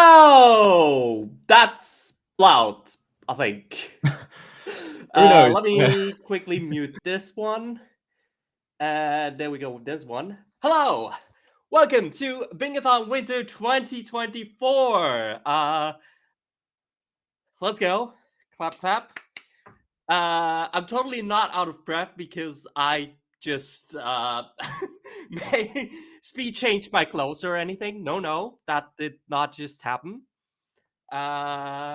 Oh, that's loud, I think. Who knows? Let me quickly mute this one. There we go with this one. Hello! Welcome to Bingothon Winter 2024. Let's go. Clap, clap. I'm totally not out of breath because I just may speed changed my clothes or anything. No, that did not just happen. Yes,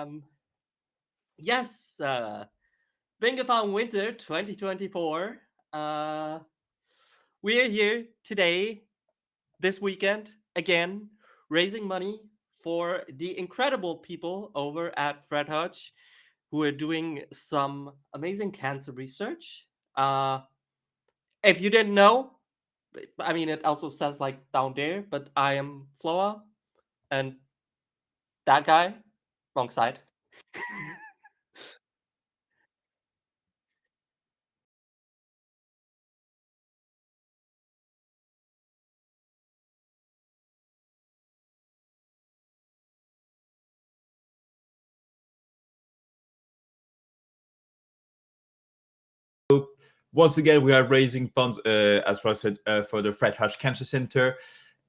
Bingothon Winter 2024. We're here today, this weekend, again, raising money for the incredible people over at Fred Hutch who are doing some amazing cancer research. If you didn't know, I mean, it also says like down there, but I am Floa, and that guy, wrong side. Once again, we are raising funds, as I said, for the Fred Hutch Cancer Center,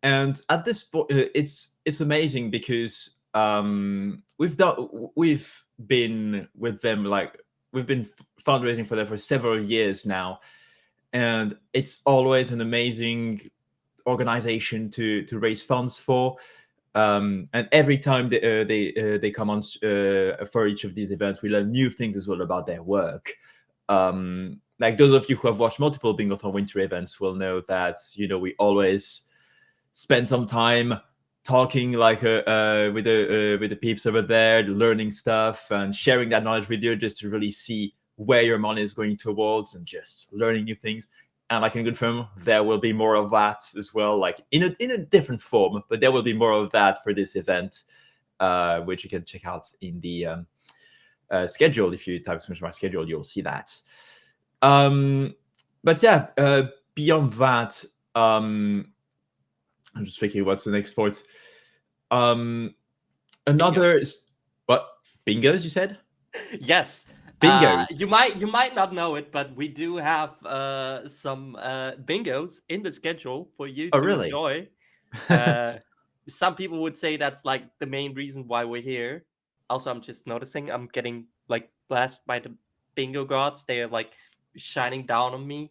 and at this point, it's amazing because we've been with them, like we've been fundraising for them for several years now, and it's always an amazing organization to raise funds for. And every time they come on for each of these events, we learn new things as well about their work. Like those of you who have watched multiple Bingothon Winter events will know that we always spend some time talking like with the peeps over there, learning stuff and sharing that knowledge with you, just to really see where your money is going towards and just learning new things. And I can confirm there will be more of that as well, like in a different form, but there will be more of that for this event, which you can check out in the schedule. If you type my schedule, you'll see that. But yeah, beyond that, I'm just thinking what's the next sport. Another what bingos you said? Yes. Bingo. You might not know it, but we do have some bingos in the schedule for you to really? enjoy. Some people would say that's like the main reason why we're here. Also, I'm just noticing I'm getting like blessed by the bingo gods. They are like shining down on me.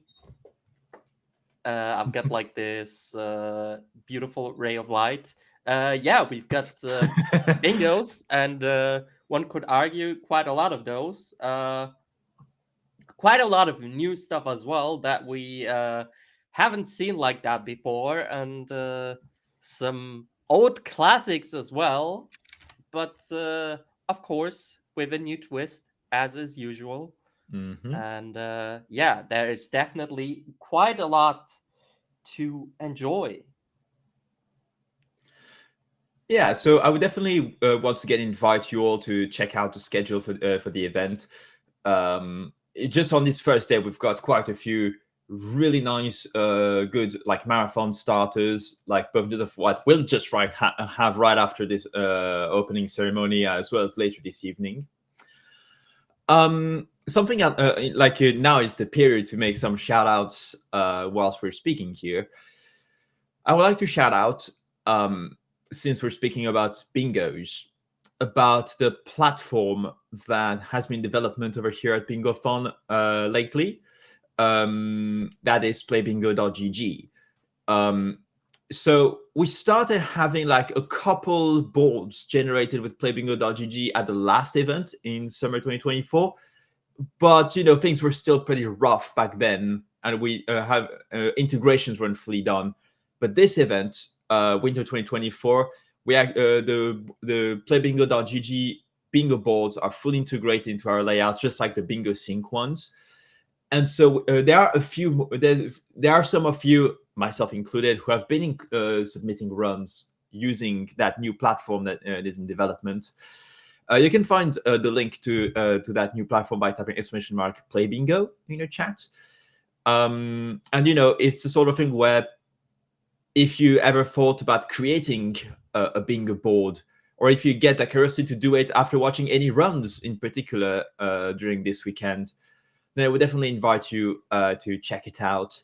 I've got like this beautiful ray of light. Yeah, we've got bingos, and one could argue quite a lot of those. Quite a lot of new stuff as well that we haven't seen like that before, and some old classics as well. But of course, with a new twist, as is usual. Mm-hmm. And yeah, there is definitely quite a lot to enjoy. Yeah, so I would definitely once again invite you all to check out the schedule for the event. Just on this first day, we've got quite a few really nice, good like marathon starters, like both of what we'll just have right after this opening ceremony, as well as later this evening. Something now is the period to make some shout outs whilst we're speaking here. I would like to shout out, since we're speaking about bingos, about the platform that has been development over here at Bingothon lately. That is playbingo.gg. So we started having like a couple boards generated with playbingo.gg at the last event in summer 2024. But things were still pretty rough back then, and we have integrations weren't fully done. But this event, Winter 2024, we the playbingo.gg bingo boards are fully integrated into our layouts, just like the Bingo Sync ones. And so there are some of you, myself included, who have been submitting runs using that new platform that is in development. You can find the link to that new platform by typing !playbingo in your chat. And it's the sort of thing where if you ever thought about creating a bingo board or if you get the curiosity to do it after watching any runs in particular during this weekend, then I would definitely invite you to check it out,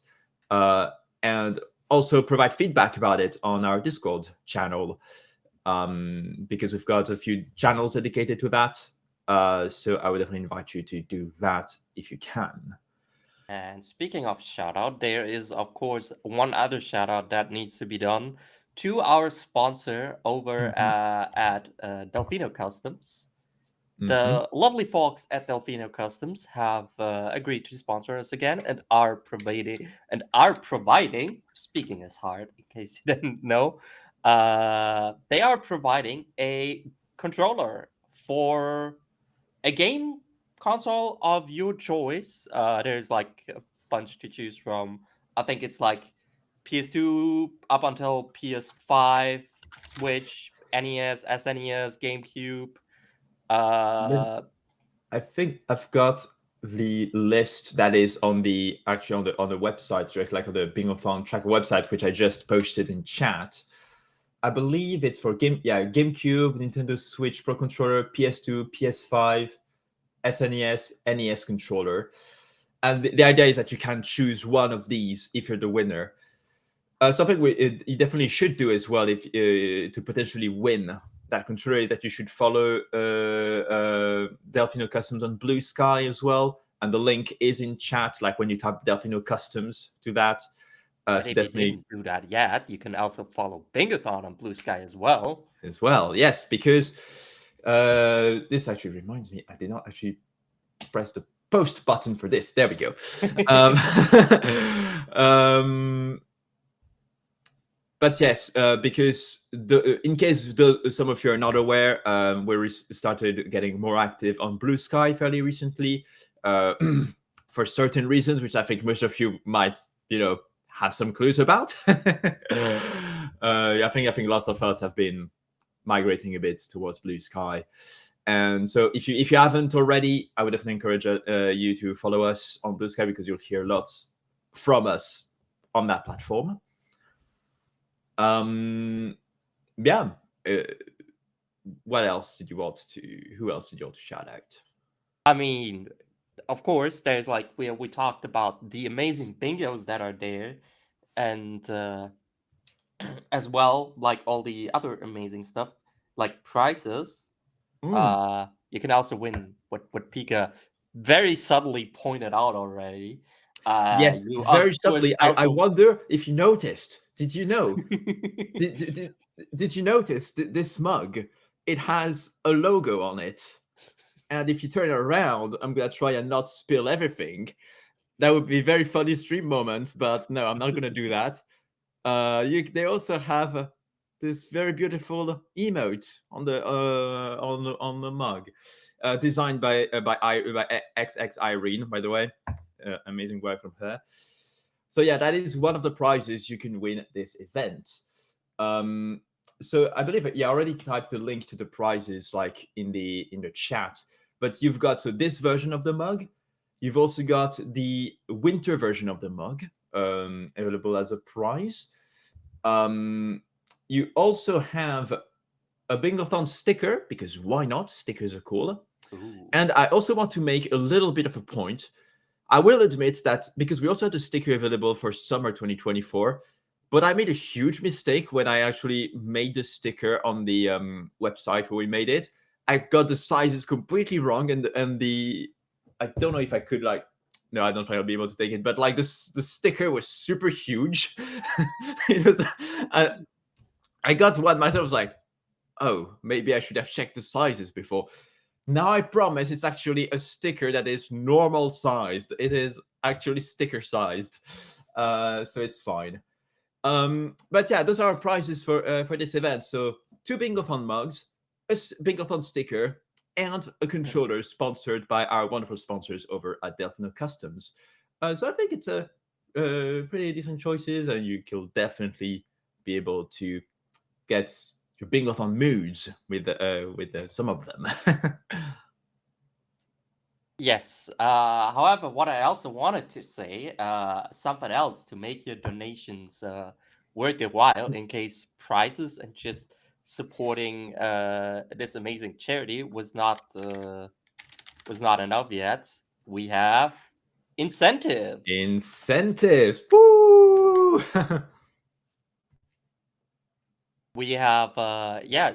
and also provide feedback about it on our Discord channel, because we've got a few channels dedicated to that. So I would definitely invite you to do that if you can. And speaking of shout out, there is of course one other shout out that needs to be done to our sponsor over Mhm. at Delfino Customs. Mhm. The lovely folks at Delfino Customs have agreed to sponsor us again and are providing. Speaking is hard, in case you didn't know. They are providing a controller for a game console of your choice. There's like a bunch to choose from. I think it's like PS2 up until PS5, Switch, NES, SNES, GameCube. Let Uh, I think I've got the list that is on the actually on the website, direct like on the Bingothon tracker website, which I just posted in chat. I believe it's for GameCube, Nintendo Switch Pro Controller, PS2, PS5, SNES, NES controller. And the idea is that you can choose one of these if you're the winner. Something you definitely should do as well if to potentially win that controller is that you should follow Delfino Customs on Blue Sky as well, and the link is in chat. Like when you type Delfino Customs to that, and so if you definitely didn't do that yet, you can also follow Bingothon on Blue Sky as well. as well. Yes, because this actually reminds me, I did not actually press the post button for this. There we go. Um, um, but yes, because in case some of you are not aware, we started getting more active on Blue Sky fairly recently, for certain reasons, which I think most of you might, have some clues about. I think lots of us have been migrating a bit towards Blue Sky, and so if you haven't already, I would definitely encourage you to follow us on Blue Sky because you'll hear lots from us on that platform. Um, yeah. Uh, what else did you want to? Who else did you want to shout out? I mean, of course, there's like we talked about the amazing bingos that are there, and as well like all the other amazing stuff like prizes. Mm. You can also win what Pika very subtly pointed out already. Yes, You of very course subtly. I also wonder if you noticed. Did you know? Did, did, did, did you notice that this mug? It has a logo on it. And if you turn it around, I'm gonna try and not spill everything. That would be a very funny stream moment, but no, I'm not gonna do that. They also have this very beautiful emote on the mug, designed by XX Irene, by the way, amazing work from her. So yeah, that is one of the prizes you can win at this event. Um, so I believe I already typed the link to the prizes like in the chat, but you've got so this version of the mug. You've also got the winter version of the mug, available as a prize. Um, you also have a Bingothon sticker, because why not? Stickers are cool. ooh. And I also want to make a little bit of a point. I will admit that because we also had a sticker available for summer 2024, but I made a huge mistake when I actually made the sticker on the website where we made it. I got the sizes completely wrong, and I don't know if I could like. No, I don't think I'll be able to take it. But like this, the sticker was super huge. It was. I got one myself. I was like, oh, maybe I should have checked the sizes before. Now I promise it's actually a sticker that is normal sized. It is actually sticker sized, so it's fine. But yeah, those are our prizes for this event. So 2 Bingothon mugs, a Bingothon sticker, and a controller sponsored by our wonderful sponsors over at Delfino Customs. So I think it's a pretty decent choices, and you will definitely be able to get your Bingothon moods with some of them. Yes. However, what I also wanted to say, something else to make your donations worth your while, in case prizes and just supporting this amazing charity was not enough yet. We have incentives. Incentives. Woo! We have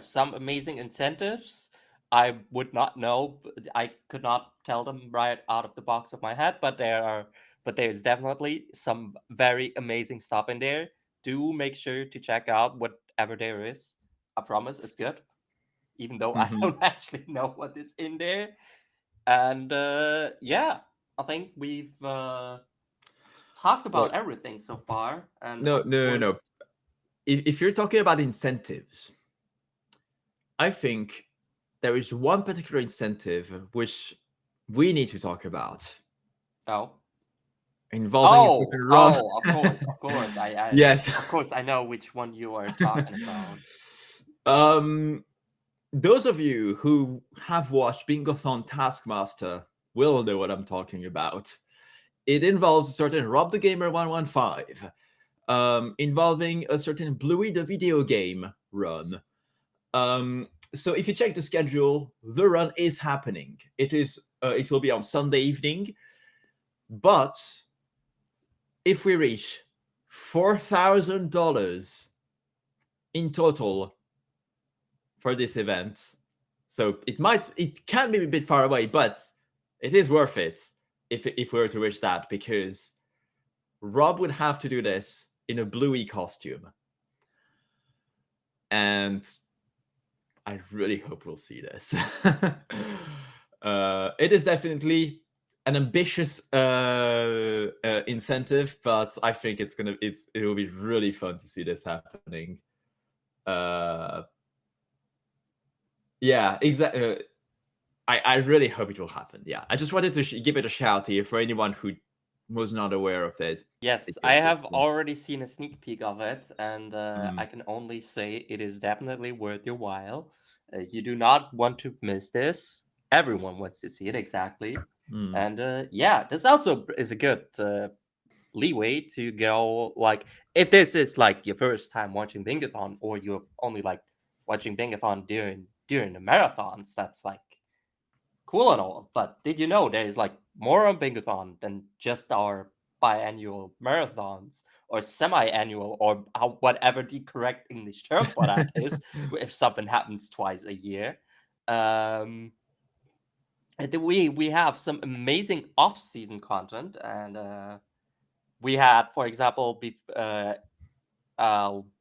some amazing incentives. I would not know. I could not tell them right out of the box of my head, but there's definitely some very amazing stuff in there. Do make sure to check out whatever there is. I promise it's good, even though I Mhm. don't actually know what is in there. And I think we've talked Well, about everything so far. And no, of no, no, course, no. If you're talking about incentives, I think there is one particular incentive which we need to talk about oh. involving a certain Rob. Of course. Yes. Of course, I know which one you are talking about. um, those of you who have watched Bingothon Taskmaster will know what I'm talking about. It involves a certain Rob the Gamer 115, involving a certain Bluey the video game run. So if you check the schedule, the run is happening. It will be on Sunday evening, but if we reach $4,000 in total for this event, so it can be a bit far away, but it is worth it if we were to reach that, because Rob would have to do this in a Bluey costume, and I really hope we'll see this. It is definitely an ambitious incentive, but I think it will be really fun to see this happening. Uh, yeah, exactly. I really hope it will happen. Yeah, I just wanted to give it a shout here for anyone who was not aware of it. Yes, I Because have already seen a sneak peek of it, and I Mm. can only say it is definitely worth your while. You do not want to miss this. Everyone wants to see it, exactly. Mm. And this also is a good leeway to go, like, if this is like your first time watching Bingathon, or you're only like watching Bingathon during the marathons, that's like cool and all. But did you know there is like more on Bingathon than just our biannual marathons or semi-annual, or whatever the correct English term for that is, if something happens twice a year. Um, and then we have some amazing off-season content, and we had, for example,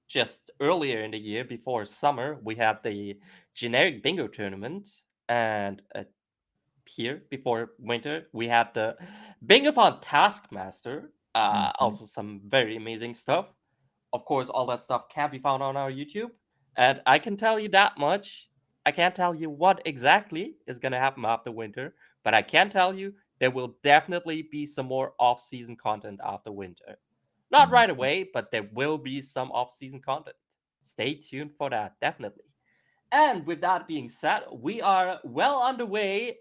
just earlier in the year, before summer, we had the generic bingo tournament, and here before winter, we had the Bingothon Taskmaster. Mhm. Also some very amazing stuff. Of course, all that stuff can be found on our YouTube, and I can tell you that much. I can't tell you what exactly is gonna happen after winter, but I can tell you there will definitely be some more off-season content after winter. Not Mm. right away, but there will be some off-season content. Stay tuned for that, definitely. And with that being said, we are well underway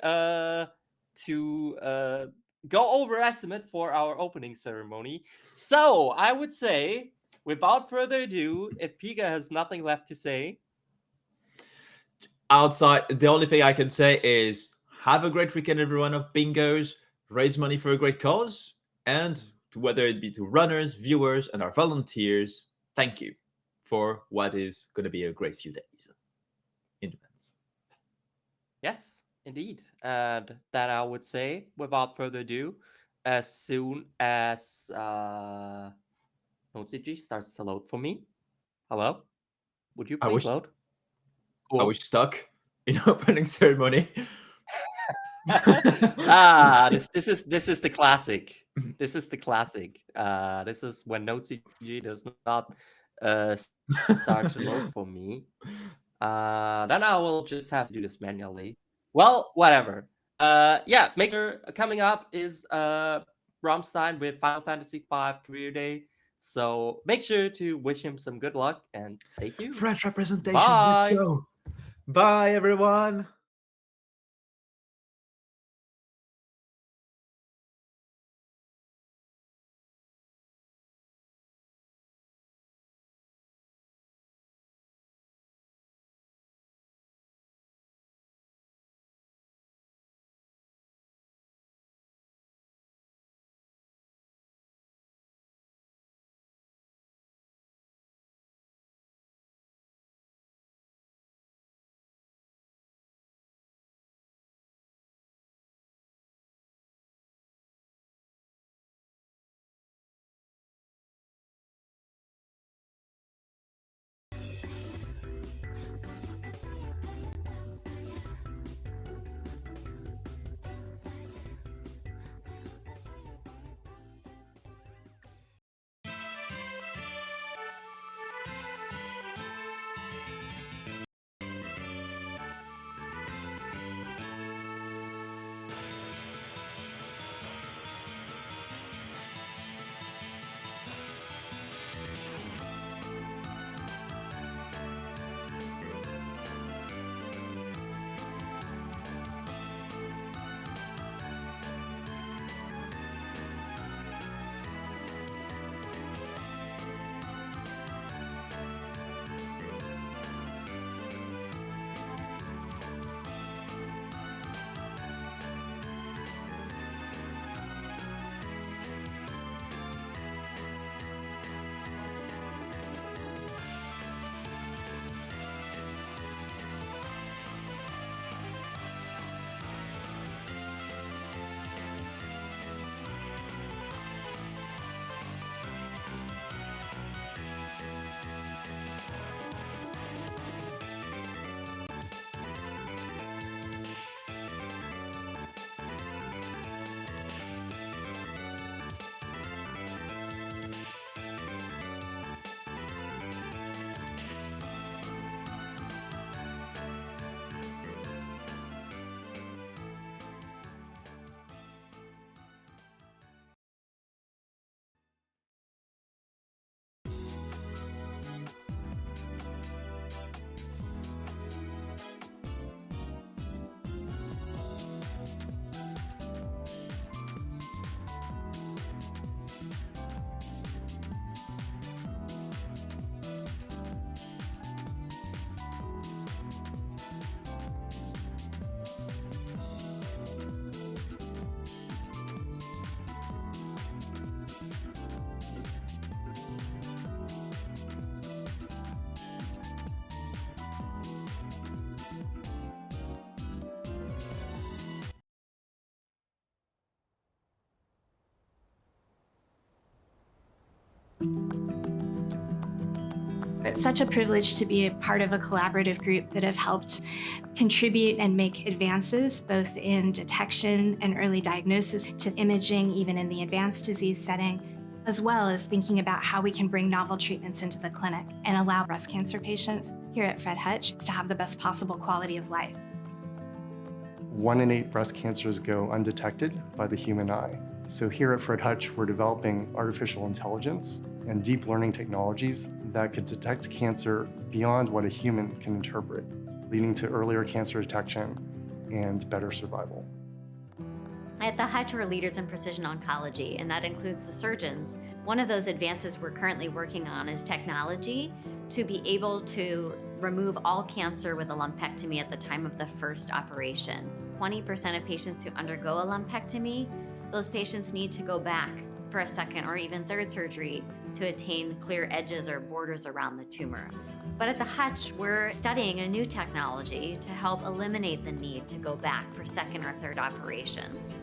to go over estimate for our opening ceremony. So I would say, without further ado, if Pika has nothing left to say, Outside, the only thing I can say is have a great weekend, everyone, of bingos, raise money for a great cause, and whether it be to runners, viewers, and our volunteers, thank you for what is going to be a great few days in advance. yes, indeed. And that I would say, without further ado, as soon as NoteCG starts to load for me. Hello? Would you I please was load? I Cool. was stuck in opening ceremony. This is the classic. This is the classic. This is when NoteCG does not start to load for me. Then I will just have to do this manually. Well, whatever. Make sure coming up is Rammstein with Final Fantasy V Career Day. So make sure to wish him some good luck and stay tuned. French representation, let's Bye. go. Bye, everyone. It's such a privilege to be a part of a collaborative group that have helped contribute and make advances both in detection and early diagnosis to imaging, even in the advanced disease setting, as well as thinking about how we can bring novel treatments into the clinic and allow breast cancer patients here at Fred Hutch to have the best possible quality of life. 1 in 8 breast cancers go undetected by the human eye. So here at Fred Hutch, we're developing artificial intelligence and deep learning technologies that could detect cancer beyond what a human can interpret, leading to earlier cancer detection and better survival. At the Hutch, we're leaders in precision oncology, and that includes the surgeons. One of those advances we're currently working on is technology to be able to remove all cancer with a lumpectomy at the time of the first operation. 20% of patients who undergo a lumpectomy, those patients need to go back for a second or even third surgery to attain clear edges or borders around the tumor. But at the Hutch, we're studying a new technology to help eliminate the need to go back for second or third operations.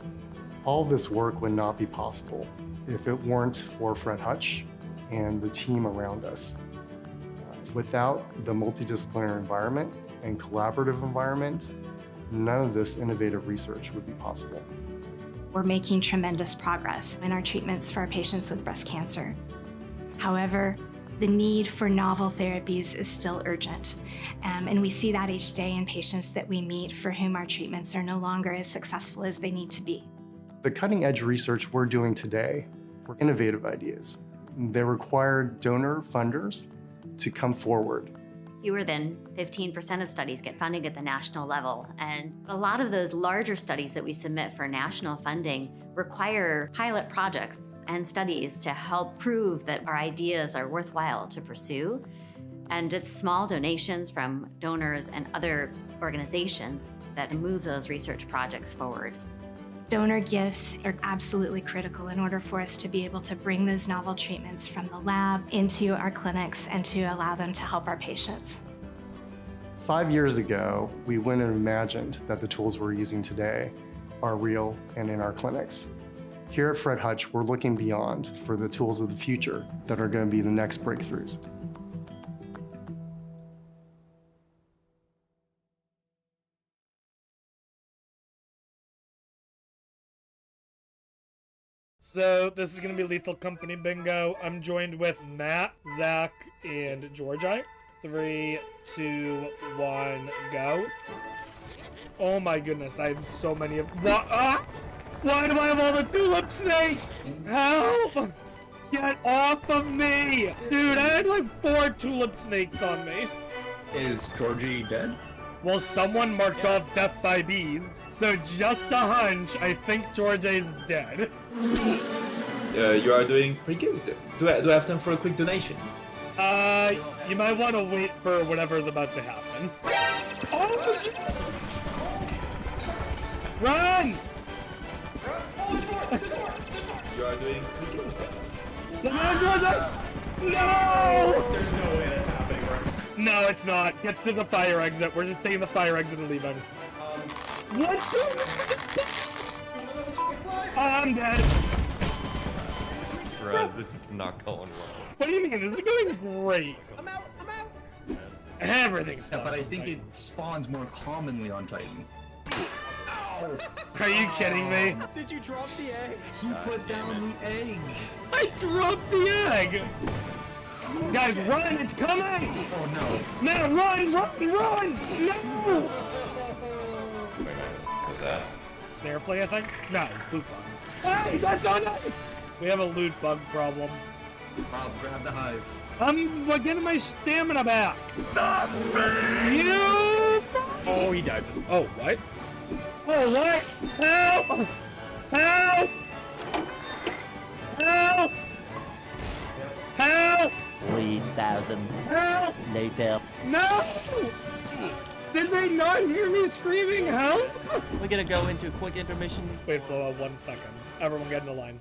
All this work would not be possible if it weren't for Fred Hutch and the team around us. Without the multidisciplinary environment and collaborative environment, none of this innovative research would be possible. We're making tremendous progress in our treatments for our patients with breast cancer. However, the need for novel therapies is still urgent, and we see that each day in patients that we meet for whom our treatments are no longer as successful as they need to be. The cutting-edge research we're doing today were innovative ideas. They required donor funders to come forward. Fewer than 15% of studies get funding at the national level, and a lot of those larger studies that we submit for national funding require pilot projects and studies to help prove that our ideas are worthwhile to pursue. And it's small donations from donors and other organizations that move those research projects forward. Donor gifts are absolutely critical in order for us to be able to bring those novel treatments from the lab into our clinics and to allow them to help our patients. 5 years ago, we wouldn't have imagined that the tools we're using today are real and in our clinics. Here at Fred Hutch, we're looking beyond for the tools of the future that are going to be the next breakthroughs. So this is going to be Lethal Company Bingo. I'm joined with Matt, Zach, and Georgi. 3, 2, 1, go. Oh my goodness, I have so many of... What? Why do I have all the tulip snakes? Help! Get off of me! Dude, I had like 4 tulip snakes on me. Is Georgie dead? Well, someone marked off death by bees, so just a hunch, I think Georgi's dead. You are doing pretty good. Do I have time for a quick donation? You might want to wait for whatever's about to happen. Oh, run! You are doing pretty good. No! There's no way that's happening, right? No, it's not. Get to the fire exit. We're just taking the fire exit and leaving. What's going on? Oh, I'm dead. Fred, this is not going well. What do you mean? This is going great. I'm out. Everything's fine. But I think it spawns more commonly on Titan. Ow! Are you kidding me? Did you drop the egg? He put down the egg! I dropped the egg! Guys, run! It's coming! Oh no. No, run! No! What's that? Snare play, I think? No, loot bug. Hey, that's not nice! We have a loot bug problem. Bob, grab the hive. I'm getting my stamina back! Stop me! You! Oh, he died. Oh, what? Oh, what? Help! Help! Help! Help! 3,000 Help! later. No! Did they not hear me screaming help? We're gonna go into a quick intermission. Wait, Floha, 1 second. Everyone get in the line.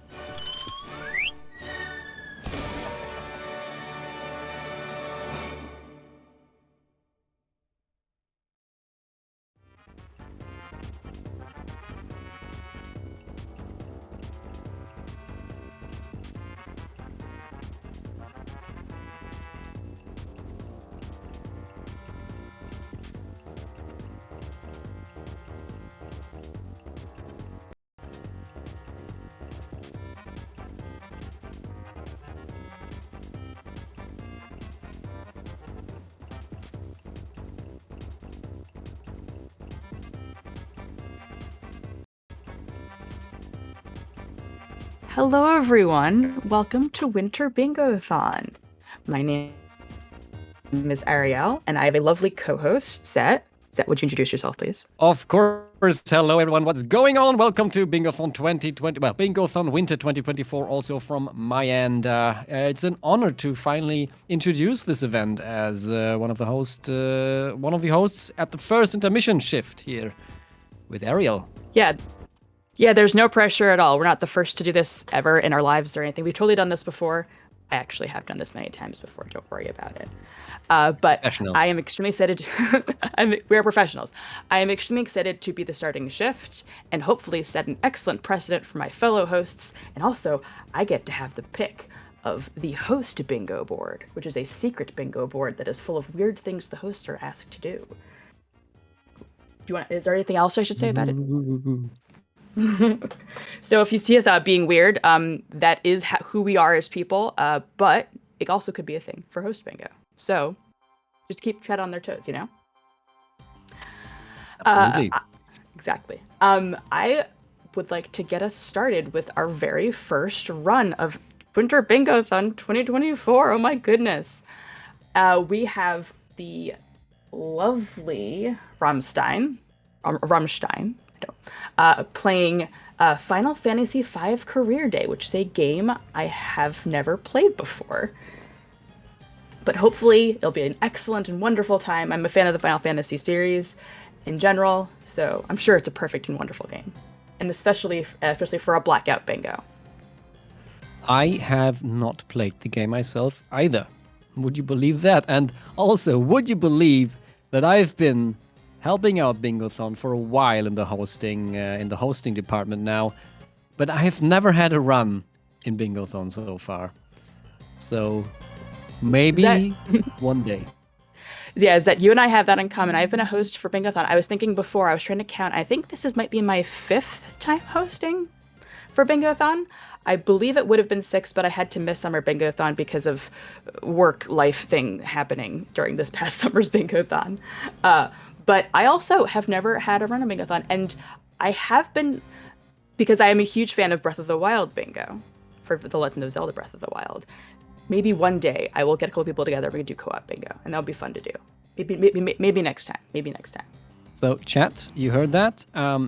Hello, everyone. Welcome to Winter Bingothon. My name is Ariel, and I have a lovely co-host, Zet. Zet, would you introduce yourself, please? Of course. Hello, everyone. What's going on? Welcome to Bingothon 2020. Well, Bingothon Winter 2024. Also from my end, it's an honor to finally introduce this event as one of the hosts at the first intermission shift here with Ariel. Yeah, there's no pressure at all. We're not the first to do this ever in our lives or anything. We've totally done this before. I actually have done this many times before. Don't worry about it. But I am extremely excited. We are professionals. I am extremely excited to be the starting shift and hopefully set an excellent precedent for my fellow hosts. And also, I get to have the pick of the host bingo board, which is a secret bingo board that is full of weird things the hosts are asked to do. Is there anything else I should say about it? So if you see us being weird, that is who we are as people, but it also could be a thing for host bingo. So just keep tread on their toes, you know? Absolutely. Exactly. I would like to get us started with our very first run of Winter Bingothon 2024. Oh my goodness. We have the lovely Rammstein, playing Final Fantasy V Career Day, which is a game I have never played before. But hopefully it'll be an excellent and wonderful time. I'm a fan of the Final Fantasy series in general, so I'm sure it's a perfect and wonderful game. And especially for a blackout bingo. I have not played the game myself either. Would you believe that? And also, would you believe that I've been helping out Bingothon for a while in the hosting department now, but I have never had a run in Bingothon so far. So maybe one day. Yeah, is that you and I have that in common. I've been a host for Bingothon. I was thinking before, I was trying to count. I think might be my 5th time hosting for Bingothon. I believe it would have been 6, but I had to miss Summer Bingothon because of work life thing happening during this past summer's Bingothon. But I also have never had a run of Bingothon, and I have been, because I am a huge fan of Breath of the Wild bingo, for The Legend of Zelda Breath of the Wild. Maybe one day I will get a couple people together and we can do co-op bingo, and that'll be fun to do. Maybe next time. So, chat, you heard that?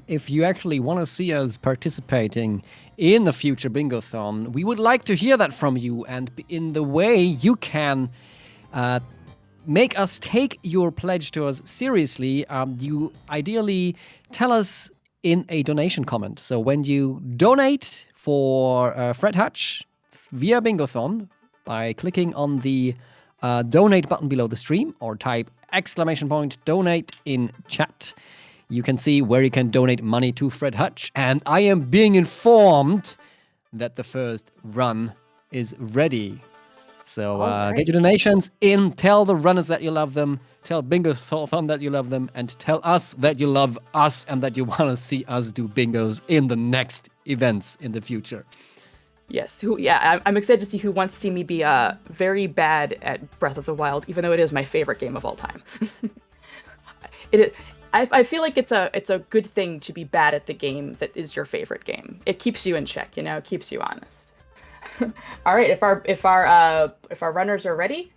If you actually want to see us participating in a future Bingothon, we would like to hear that from you, and in the way you can make us take your pledge to us seriously, you ideally tell us in a donation comment. So when you donate for Fred Hutch via Bingothon by clicking on the donate button below the stream or type !donate in chat, you can see where you can donate money to Fred Hutch. And I am being informed that the first run is ready. So get your donations in, tell the runners that you love them, tell Bingothon that you love them, and tell us that you love us and that you want to see us do bingos in the next events in the future. Yes, I'm excited to see who wants to see me be very bad at Breath of the Wild, even though it is my favorite game of all time. I feel like it's a good thing to be bad at the game that is your favorite game. It keeps you in check, you know, it keeps you honest. All right, if our runners are ready,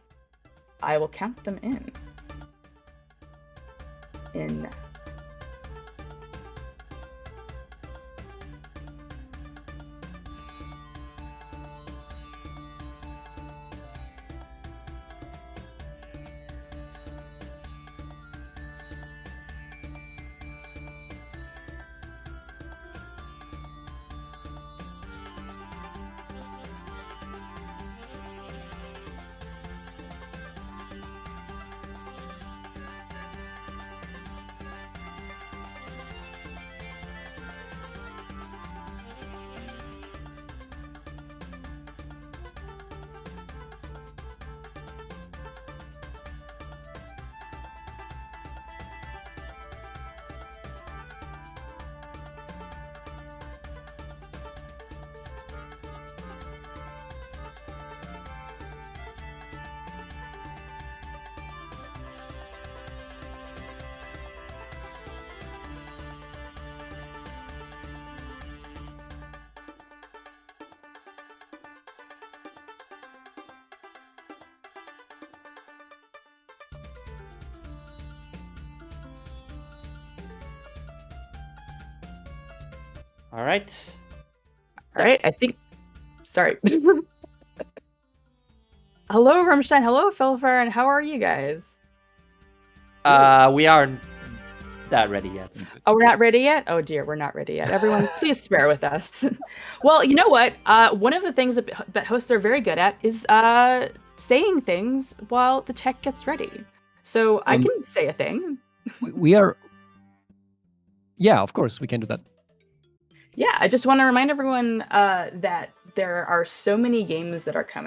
I will count them in. All right. All right, I think. Sorry. Hello, Rumstein. Hello, Philfer, and how are you guys? We aren't that ready yet. Oh, we're not ready yet? Oh dear, we're not ready yet. Everyone, please bear with us. Well, you know what? One of the things that hosts are very good at is saying things while the tech gets ready. So I can say a thing. We are. Yeah, of course, we can do that. Yeah, I just want to remind everyone that there are so many games that are coming